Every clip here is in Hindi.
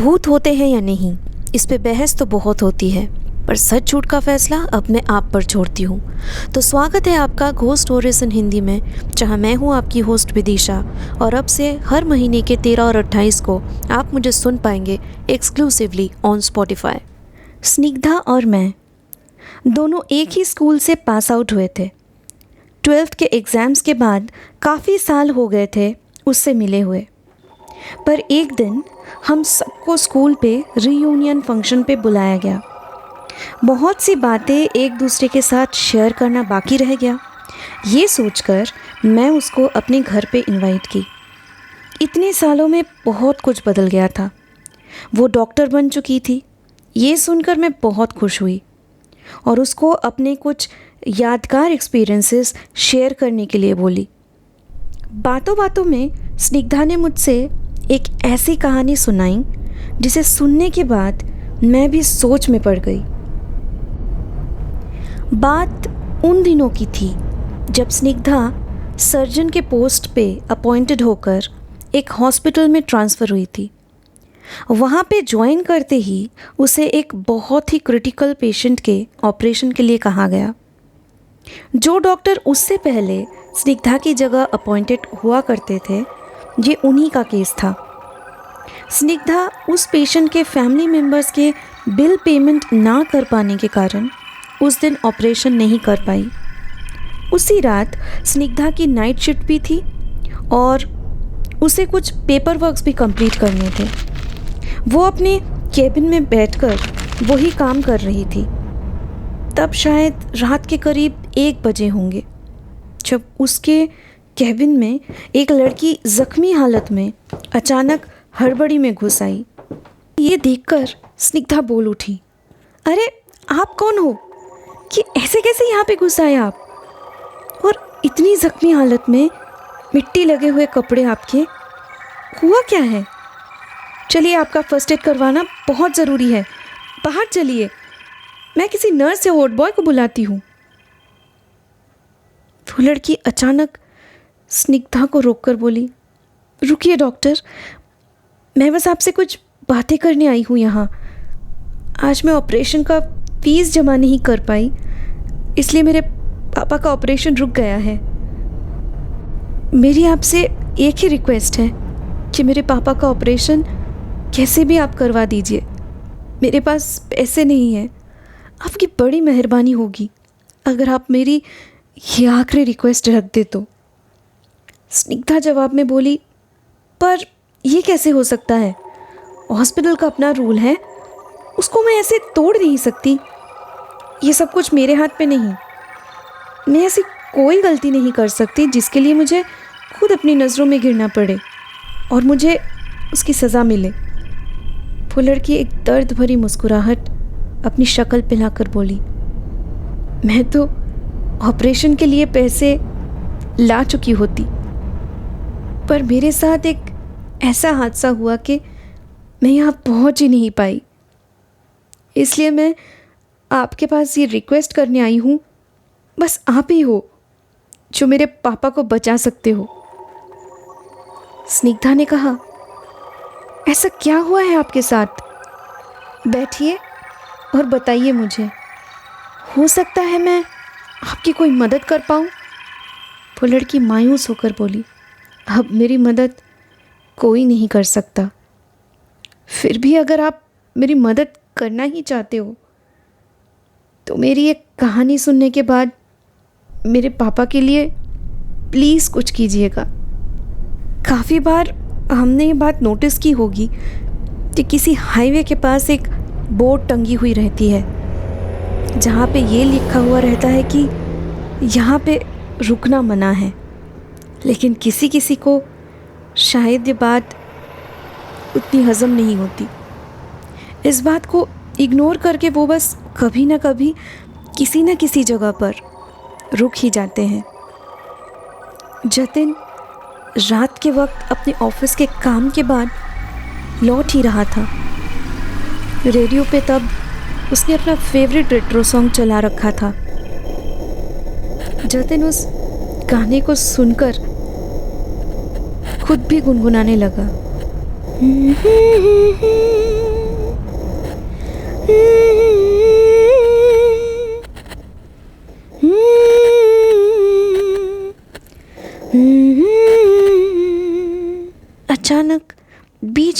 भूत होते हैं या नहीं, इस पे बहस तो बहुत होती है, पर सच झूठ का फैसला अब मैं आप पर छोड़ती हूँ। तो स्वागत है आपका घोस्ट स्टोरीज इन हिंदी में, जहाँ मैं हूँ आपकी होस्ट विदिशा। और अब से हर महीने के 13 और 28 को आप मुझे सुन पाएंगे एक्सक्लूसिवली ऑन स्पॉटिफाई। स्निग्धा और मैं दोनों एक ही स्कूल से पास आउट हुए थे। 12th के एग्ज़ाम्स के बाद काफ़ी साल हो गए थे उससे मिले हुए, पर एक दिन हम सबको स्कूल पे रीयूनियन फंक्शन पे बुलाया गया। बहुत सी बातें एक दूसरे के साथ शेयर करना बाकी रह गया। ये सोचकर मैं उसको अपने घर पे इनवाइट की। इतने सालों में बहुत कुछ बदल गया था। वो डॉक्टर बन चुकी थी। ये सुनकर मैं बहुत खुश हुई और उसको अपने कुछ यादगार एक्सपीरियंसेस शेयर करने के लिए बोली। बातों बातों में स्निग्धा ने मुझसे एक ऐसी कहानी सुनाई जिसे सुनने के बाद मैं भी सोच में पड़ गई। बात उन दिनों की थी जब स्निग्धा सर्जन के पोस्ट पे अपॉइंटेड होकर एक हॉस्पिटल में ट्रांसफ़र हुई थी। वहाँ पे ज्वाइन करते ही उसे एक बहुत ही क्रिटिकल पेशेंट के ऑपरेशन के लिए कहा गया। जो डॉक्टर उससे पहले स्निग्धा की जगह अपॉइंटेड हुआ करते थे, ये उन्हीं का केस था। स्निग्धा उस पेशेंट के फैमिली मेम्बर्स के बिल पेमेंट ना कर पाने के कारण उस दिन ऑपरेशन नहीं कर पाई। उसी रात स्निग्धा की नाइट शिफ्ट भी थी और उसे कुछ पेपर वर्क्स भी कंप्लीट करने थे। वो अपने केबिन में बैठकर वही काम कर रही थी। तब शायद रात के करीब 1 बजे होंगे जब उसके केबिन में एक लड़की ज़ख्मी हालत में अचानक हड़बड़ी में घुस आई। ये देखकर स्निग्धा बोल उठी, अरे आप कौन हो कि ऐसे कैसे यहाँ पे घुस आए आप, और इतनी ज़ख्मी हालत में, मिट्टी लगे हुए कपड़े आपके, हुआ क्या है? चलिए आपका फर्स्ट एड करवाना बहुत ज़रूरी है, बाहर चलिए, मैं किसी नर्स या वार्ड बॉय को बुलाती हूँ। वो लड़की अचानक स्निग्धा को रोककर बोली, रुकिए डॉक्टर, मैं बस आपसे कुछ बातें करने आई हूँ यहाँ। आज मैं ऑपरेशन का फीस जमा नहीं कर पाई, इसलिए मेरे पापा का ऑपरेशन रुक गया है। मेरी आपसे एक ही रिक्वेस्ट है कि मेरे पापा का ऑपरेशन कैसे भी आप करवा दीजिए। मेरे पास पैसे नहीं हैं। आपकी बड़ी मेहरबानी होगी अगर आप मेरी ये आखिरी रिक्वेस्ट रख दे तो। स्निग्धा जवाब में बोली, पर ये कैसे हो सकता है? हॉस्पिटल का अपना रूल है, उसको मैं ऐसे तोड़ नहीं सकती। ये सब कुछ मेरे हाथ पे नहीं। मैं ऐसी कोई गलती नहीं कर सकती जिसके लिए मुझे खुद अपनी नज़रों में गिरना पड़े और मुझे उसकी सज़ा मिले। वो लड़की एक दर्द भरी मुस्कुराहट अपनी शक्ल पे लाकर बोली, मैं तो ऑपरेशन के लिए पैसे ला चुकी होती, पर मेरे साथ एक ऐसा हादसा हुआ कि मैं यहाँ पहुँच ही नहीं पाई। इसलिए मैं आपके पास ये रिक्वेस्ट करने आई हूँ, बस आप ही हो जो मेरे पापा को बचा सकते हो। स्निग्धा ने कहा, ऐसा क्या हुआ है आपके साथ? बैठिए और बताइए मुझे, हो सकता है मैं आपकी कोई मदद कर पाऊँ। वो लड़की मायूस होकर बोली, अब मेरी मदद कोई नहीं कर सकता। फिर भी अगर आप मेरी मदद करना ही चाहते हो तो मेरी एक कहानी सुनने के बाद मेरे पापा के लिए प्लीज़ कुछ कीजिएगा। काफ़ी बार हमने ये बात नोटिस की होगी कि किसी हाईवे के पास एक बोर्ड टंगी हुई रहती है जहाँ पे ये लिखा हुआ रहता है कि यहाँ पे रुकना मना है, लेकिन किसी किसी को शायद ये बात उतनी हज़म नहीं होती। इस बात को इग्नोर करके वो बस कभी ना कभी किसी न किसी जगह पर रुक ही जाते हैं। जतिन रात के वक्त अपने ऑफिस के काम के बाद लौट ही रहा था। रेडियो पे तब उसने अपना फेवरेट रेट्रो सॉन्ग चला रखा था। जतिन उस गाने को सुनकर खुद भी गुनगुनाने लगा।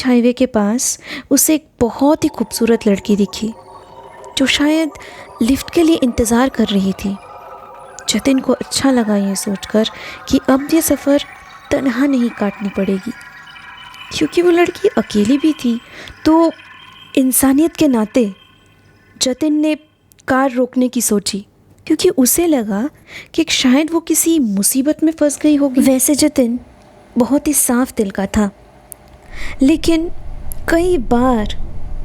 बीच हाईवे के पास उसे एक बहुत ही खूबसूरत लड़की दिखी जो शायद लिफ्ट के लिए इंतज़ार कर रही थी। जतिन को अच्छा लगा ये सोचकर कि अब ये सफ़र तन्हा नहीं काटनी पड़ेगी, क्योंकि वो लड़की अकेली भी थी। तो इंसानियत के नाते जतिन ने कार रोकने की सोची, क्योंकि उसे लगा कि शायद वो किसी मुसीबत में फंस गई होगी। वैसे जतिन बहुत ही साफ दिल का था, लेकिन कई बार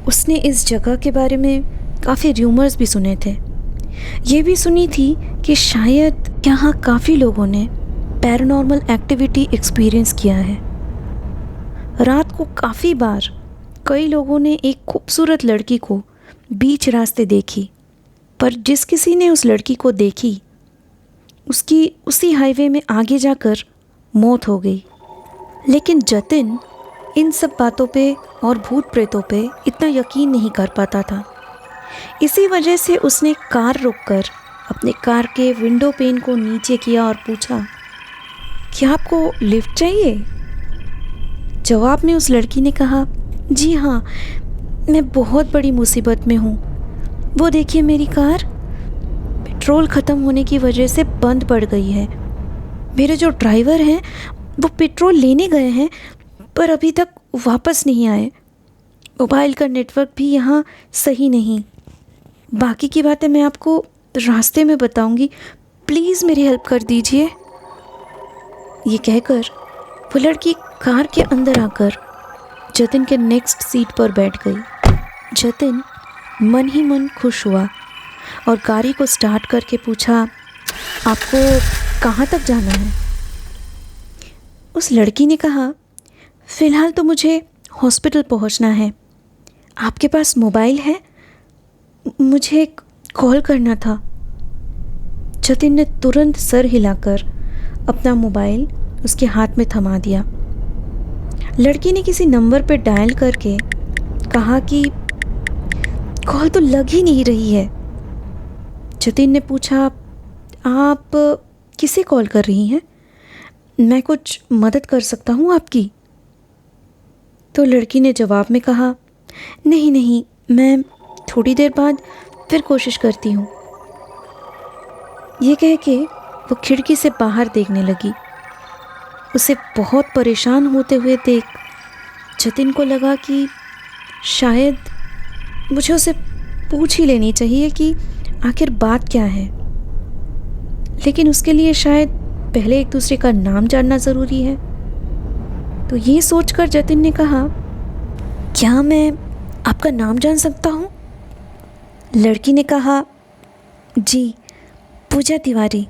उसने इस जगह के बारे में काफ़ी र्यूमर्स भी सुने थे। ये भी सुनी थी कि शायद यहाँ काफ़ी लोगों ने पैरानॉर्मल एक्टिविटी एक्सपीरियंस किया है। रात को काफ़ी बार कई लोगों ने एक खूबसूरत लड़की को बीच रास्ते देखी, पर जिस किसी ने उस लड़की को देखी उसकी उसी हाईवे में आगे जाकर मौत हो गई। लेकिन जतिन इन सब बातों पे और भूत प्रेतों पे इतना यकीन नहीं कर पाता था। इसी वजह से उसने कार रोककर अपने कार के विंडो पेन को नीचे किया और पूछा, क्या आपको लिफ्ट चाहिए? जवाब में उस लड़की ने कहा, जी हाँ, मैं बहुत बड़ी मुसीबत में हूँ। वो देखिए, मेरी कार पेट्रोल ख़त्म होने की वजह से बंद पड़ गई है। मेरे जो ड्राइवर हैं वो पेट्रोल लेने गए हैं, पर अभी तक वापस नहीं आए। मोबाइल का नेटवर्क भी यहाँ सही नहीं। बाकी की बातें मैं आपको रास्ते में बताऊंगी, प्लीज़ मेरी हेल्प कर दीजिए। ये कहकर वो लड़की कार के अंदर आकर जतिन के नेक्स्ट सीट पर बैठ गई। जतिन मन ही मन खुश हुआ और गाड़ी को स्टार्ट करके पूछा, आपको कहाँ तक जाना है? उस लड़की ने कहा, फ़िलहाल तो मुझे हॉस्पिटल पहुँचना है। आपके पास मोबाइल है? मुझे कॉल करना था। जतिन ने तुरंत सर हिलाकर अपना मोबाइल उसके हाथ में थमा दिया। लड़की ने किसी नंबर पर डायल करके कहा कि कॉल तो लग ही नहीं रही है। जतिन ने पूछा, आप किसे कॉल कर रही हैं? मैं कुछ मदद कर सकता हूँ आपकी? तो लड़की ने जवाब में कहा, नहीं नहीं, मैं थोड़ी देर बाद फिर कोशिश करती हूँ। ये कह के वो खिड़की से बाहर देखने लगी। उसे बहुत परेशान होते हुए देख जतिन को लगा कि शायद मुझे उसे पूछ ही लेनी चाहिए कि आखिर बात क्या है, लेकिन उसके लिए शायद पहले एक दूसरे का नाम जानना ज़रूरी है। तो ये सोचकर जतिन ने कहा, क्या मैं आपका नाम जान सकता हूँ? लड़की ने कहा, जी, पूजा तिवारी।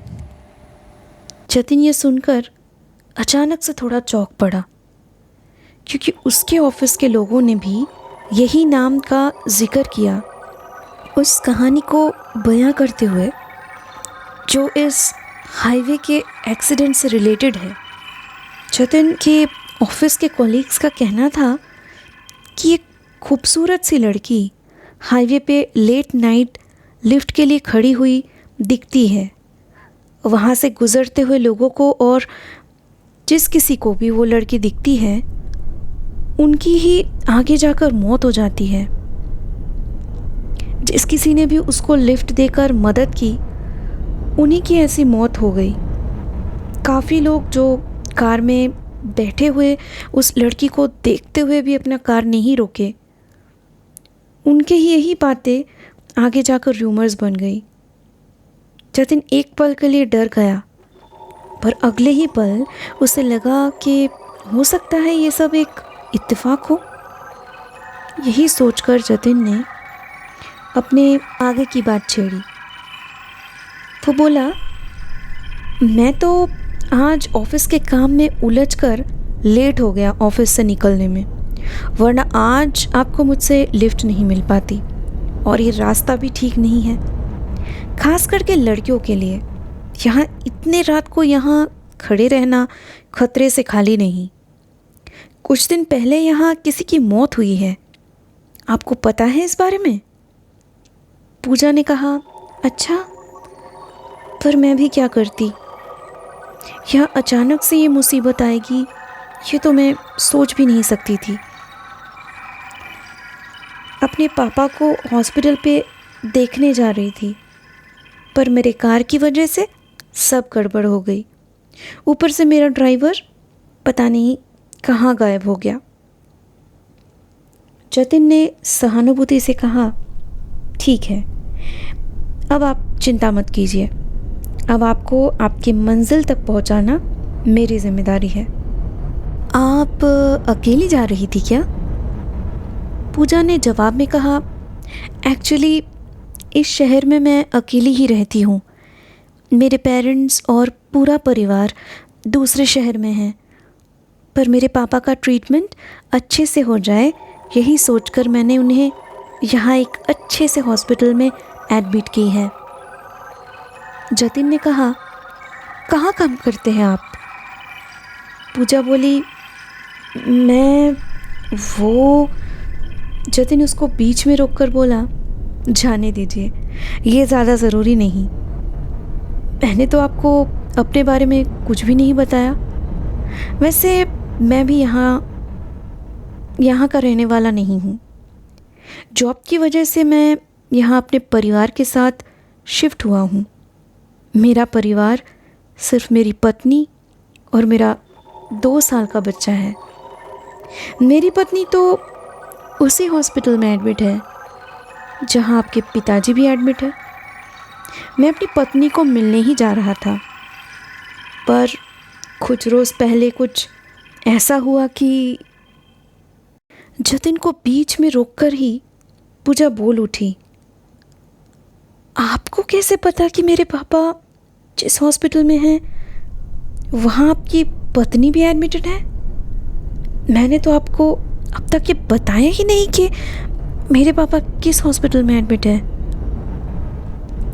जतिन ये सुनकर अचानक से थोड़ा चौंक पड़ा, क्योंकि उसके ऑफिस के लोगों ने भी यही नाम का जिक्र किया उस कहानी को बयां करते हुए जो इस हाईवे के एक्सीडेंट से रिलेटेड है। जतिन के ऑफिस के कॉलीग्स का कहना था कि एक खूबसूरत सी लड़की हाईवे पे लेट नाइट लिफ्ट के लिए खड़ी हुई दिखती है। वहाँ से गुज़रते हुए लोगों को और जिस किसी को भी वो लड़की दिखती है, उनकी ही आगे जाकर मौत हो जाती है। जिस किसी ने भी उसको लिफ्ट देकर मदद की, उन्हीं की ऐसी मौत हो गई। काफ़ी लोग जो कार में बैठे हुए उस लड़की को देखते हुए भी अपना कार नहीं रोके, उनके ही यही बातें आगे जाकर र्यूमर्स बन गई। जतिन एक पल के लिए डर गया, पर अगले ही पल उसे लगा कि हो सकता है ये सब एक इत्तेफाक हो। यही सोचकर जतिन ने अपने आगे की बात छेड़ी। वो बोला, मैं तो आज ऑफिस के काम में उलझकर लेट हो गया ऑफिस से निकलने में, वरना आज आपको मुझसे लिफ्ट नहीं मिल पाती, और ये रास्ता भी ठीक नहीं है, खास करके लड़कियों के लिए। यहाँ इतने रात को यहाँ खड़े रहना खतरे से खाली नहीं। कुछ दिन पहले यहाँ किसी की मौत हुई है, आपको पता है इस बारे में? पूजा ने कहा, अच्छा, पर मैं भी क्या करती, यहाँ अचानक से ये मुसीबत आएगी ये तो मैं सोच भी नहीं सकती थी। अपने पापा को हॉस्पिटल पे देखने जा रही थी, पर मेरे कार की वजह से सब गड़बड़ हो गई। ऊपर से मेरा ड्राइवर पता नहीं कहाँ गायब हो गया। जतिन ने सहानुभूति से कहा, ठीक है, अब आप चिंता मत कीजिए, अब आपको आपकी मंजिल तक पहुंचाना मेरी जिम्मेदारी है। आप अकेली जा रही थी क्या? पूजा ने जवाब में कहा, एक्चुअली इस शहर में मैं अकेली ही रहती हूँ। मेरे पेरेंट्स और पूरा परिवार दूसरे शहर में हैं, पर मेरे पापा का ट्रीटमेंट अच्छे से हो जाए यही सोचकर मैंने उन्हें यहाँ एक अच्छे से हॉस्पिटल में एडमिट की है। जतिन ने कहा, कहाँ काम करते हैं आप? पूजा बोली, मैं वो। जतिन उसको बीच में रोककर बोला, जाने दीजिए, ये ज़्यादा ज़रूरी नहीं। मैंने तो आपको अपने बारे में कुछ भी नहीं बताया। वैसे मैं भी यहाँ का रहने वाला नहीं हूँ। जॉब की वजह से मैं यहाँ अपने परिवार के साथ शिफ्ट हुआ हूँ। मेरा परिवार सिर्फ मेरी पत्नी और मेरा 2 साल का बच्चा है। मेरी पत्नी तो उसी हॉस्पिटल में एडमिट है जहाँ आपके पिताजी भी एडमिट है। मैं अपनी पत्नी को मिलने ही जा रहा था, पर कुछ रोज़ पहले कुछ ऐसा हुआ कि जतिन को बीच में रोककर ही पूजा बोल उठी, आपको कैसे पता कि मेरे पापा जिस हॉस्पिटल में हैं वहाँ आपकी पत्नी भी एडमिटेड है? मैंने तो आपको अब तक ये बताया ही नहीं कि मेरे पापा किस हॉस्पिटल में एडमिट है।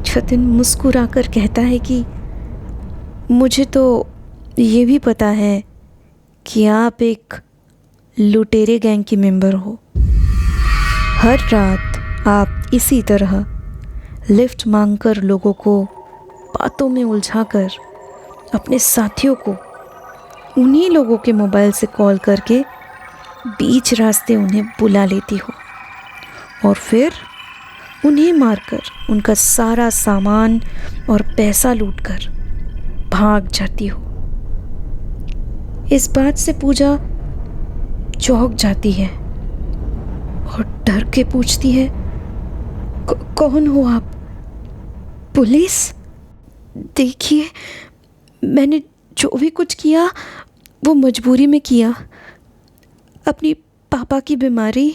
जतिन मुस्कुराकर कहता है कि मुझे तो ये भी पता है कि आप एक लुटेरे गैंग की मेंबर हो। हर रात आप इसी तरह लिफ्ट मांगकर लोगों को बातों में उलझाकर अपने साथियों को उन्हीं लोगों के मोबाइल से कॉल करके बीच रास्ते उन्हें बुला लेती हो और फिर उन्हें मारकर उनका सारा सामान और पैसा लूटकर भाग जाती हो। इस बात से पूजा चौंक जाती है और डर के पूछती है, कौन हो आप? पुलिस? देखिए, मैंने जो भी कुछ किया वो मजबूरी में किया। अपनी पापा की बीमारी,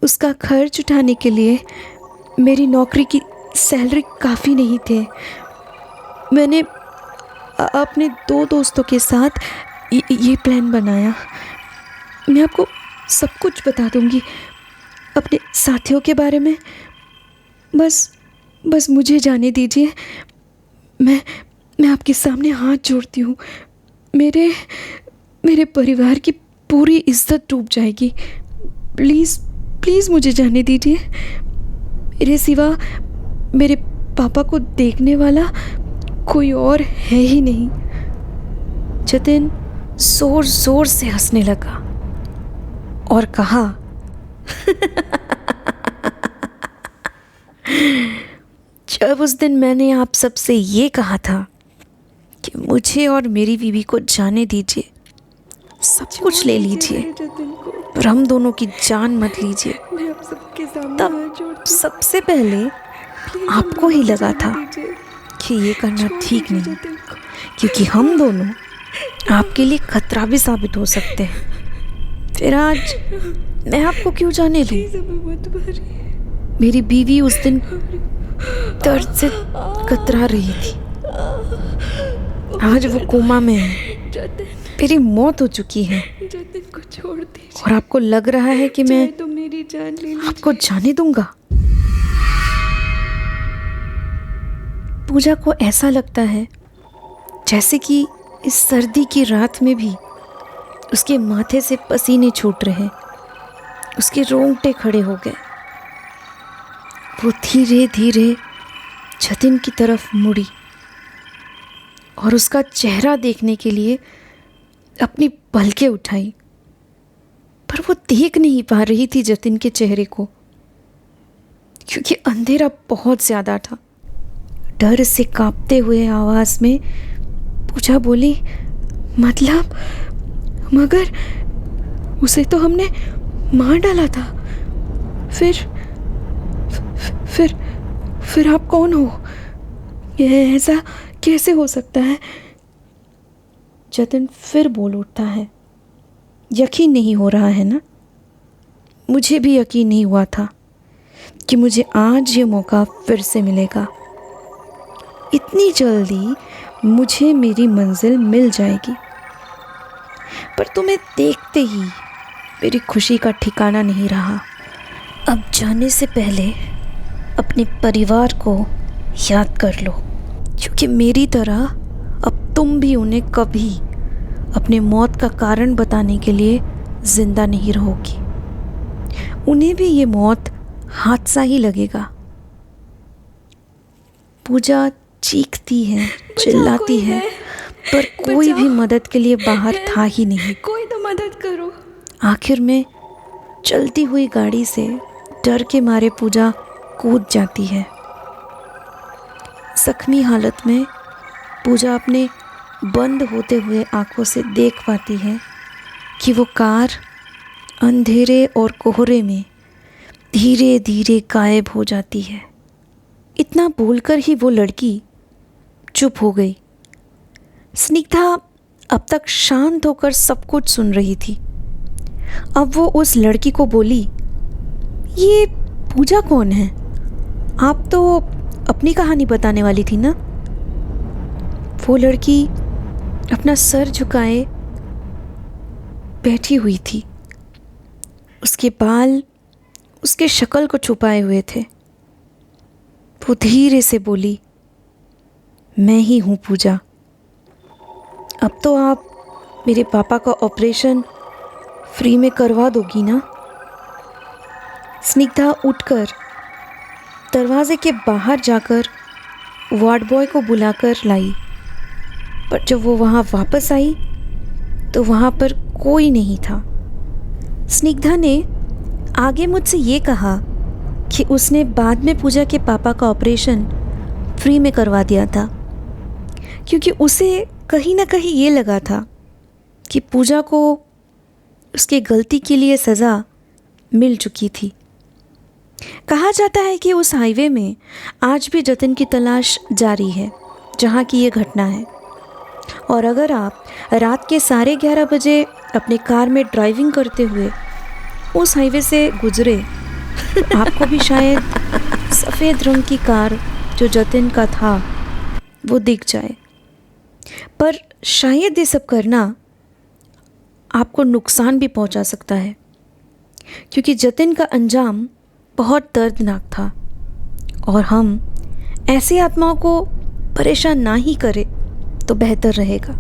उसका खर्च उठाने के लिए मेरी नौकरी की सैलरी काफ़ी नहीं थे। मैंने अपने 2 दोस्तों के साथ ये प्लान बनाया। मैं आपको सब कुछ बता दूंगी अपने साथियों के बारे में। बस मुझे जाने दीजिए। मैं आपके सामने हाथ जोड़ती हूँ। मेरे परिवार की पूरी इज्जत डूब जाएगी। प्लीज़ मुझे जाने दीजिए। मेरे सिवा मेरे पापा को देखने वाला कोई और है ही नहीं। जतिन जोर जोर से हंसने लगा और कहा, जब उस दिन मैंने आप सबसे ये कहा था कि मुझे और मेरी बीवी को जाने दीजिए, सब कुछ ले लीजिए, पर हम दोनों की जान मत लीजिए, तब सबसे पहले आपको ही लगा था कि ये करना ठीक नहीं, क्योंकि हम दोनों आपके लिए खतरा भी साबित हो सकते हैं। फिर आज मैं आपको क्यों जाने दूं? मेरी बीवी उस दिन दर्द से कतरा रही थी। आज वो कोमा में है। मेरी मौत हो चुकी है और आपको लग रहा है कि मैं आपको जाने दूंगा? पूजा को ऐसा लगता है जैसे कि इस सर्दी की रात में भी उसके माथे से पसीने छूट रहे, उसके रोंगटे खड़े हो गए। वो धीरे धीरे जतिन की तरफ मुड़ी और उसका चेहरा देखने के लिए अपनी पलकें उठाई, पर वो देख नहीं पा रही थी जतिन के चेहरे को। क्योंकि अंधेरा बहुत ज़्यादा था। डर से कांपते हुए आवाज़ में पूजा बोली, मतलब मगर उसे तो हमने मार डाला था। फिर आप कौन हो? ये ऐसा कैसे हो सकता है? जतिन फिर बोल उठता है, यकीन नहीं हो रहा है ना? मुझे भी यकीन नहीं हुआ था कि मुझे आज ये मौका फिर से मिलेगा। इतनी जल्दी मुझे मेरी मंजिल मिल जाएगी। पर तुम्हें देखते ही मेरी खुशी का ठिकाना नहीं रहा। अब जाने से पहले अपने परिवार को याद कर लो, क्योंकि मेरी तरह अब तुम भी उन्हें कभी अपने मौत का कारण बताने के लिए ज़िंदा नहीं रहोगी। उन्हें भी ये मौत हादसा ही लगेगा। पूजा चीखती है, चिल्लाती है, पर कोई भी मदद के लिए बाहर था ही नहीं। कोई तो मदद करो। आखिर में चलती हुई गाड़ी से डर के मारे पूजा कूद जाती है। जख्मी हालत में पूजा अपने बंद होते हुए आंखों से देख पाती है कि वो कार अंधेरे और कोहरे में धीरे धीरे गायब हो जाती है। इतना बोलकर ही वो लड़की चुप हो गई। स्निग्धा अब तक शांत होकर सब कुछ सुन रही थी। अब वो उस लड़की को बोली, ये पूजा कौन है? आप तो अपनी कहानी बताने वाली थी ना? वो लड़की अपना सर झुकाए बैठी हुई थी। उसके बाल उसके शक्ल को छुपाए हुए थे। वो धीरे से बोली, मैं ही हूँ पूजा। अब तो आप मेरे पापा का ऑपरेशन फ्री में करवा दोगी ना? स्निग्धा उठकर दरवाजे के बाहर जाकर वार्ड बॉय को बुलाकर लाई, पर जब वो वहाँ वापस आई तो वहाँ पर कोई नहीं था। स्निग्धा ने आगे मुझसे ये कहा कि उसने बाद में पूजा के पापा का ऑपरेशन फ्री में करवा दिया था, क्योंकि उसे कहीं ना कहीं ये लगा था कि पूजा को उसकी गलती के लिए सज़ा मिल चुकी थी। कहा जाता है कि उस हाईवे में आज भी जतिन की तलाश जारी है जहाँ की ये घटना है। और अगर आप रात के 11:30 बजे अपने कार में ड्राइविंग करते हुए उस हाईवे से गुजरे तो आपको भी शायद सफ़ेद रंग की कार जो जतिन का था वो दिख जाए। पर शायद ये सब करना आपको नुकसान भी पहुंचा सकता है, क्योंकि जतिन का अंजाम बहुत दर्दनाक था और हम ऐसी आत्माओं को परेशान ना ही करें तो बेहतर रहेगा।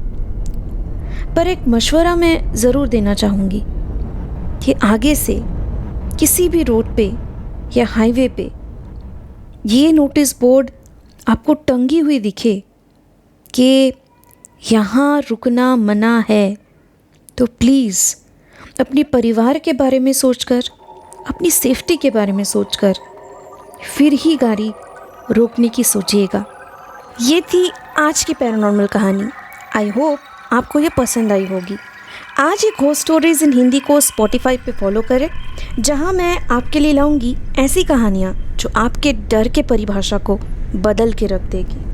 पर एक मशवरा मैं ज़रूर देना चाहूँगी कि आगे से किसी भी रोड पे या हाईवे पे ये नोटिस बोर्ड आपको टंगी हुई दिखे कि यहाँ रुकना मना है, तो प्लीज़ अपने परिवार के बारे में सोचकर, अपनी सेफ्टी के बारे में सोचकर फिर ही गाड़ी रोकने की सोचिएगा। ये थी आज की पैरानॉर्मल कहानी। आई होप आपको ये पसंद आई होगी। आज एक घोस्ट स्टोरीज़ इन हिंदी को स्पॉटिफाई पे फॉलो करें, जहां मैं आपके लिए लाऊंगी ऐसी कहानियां जो आपके डर के परिभाषा को बदल के रख देगी।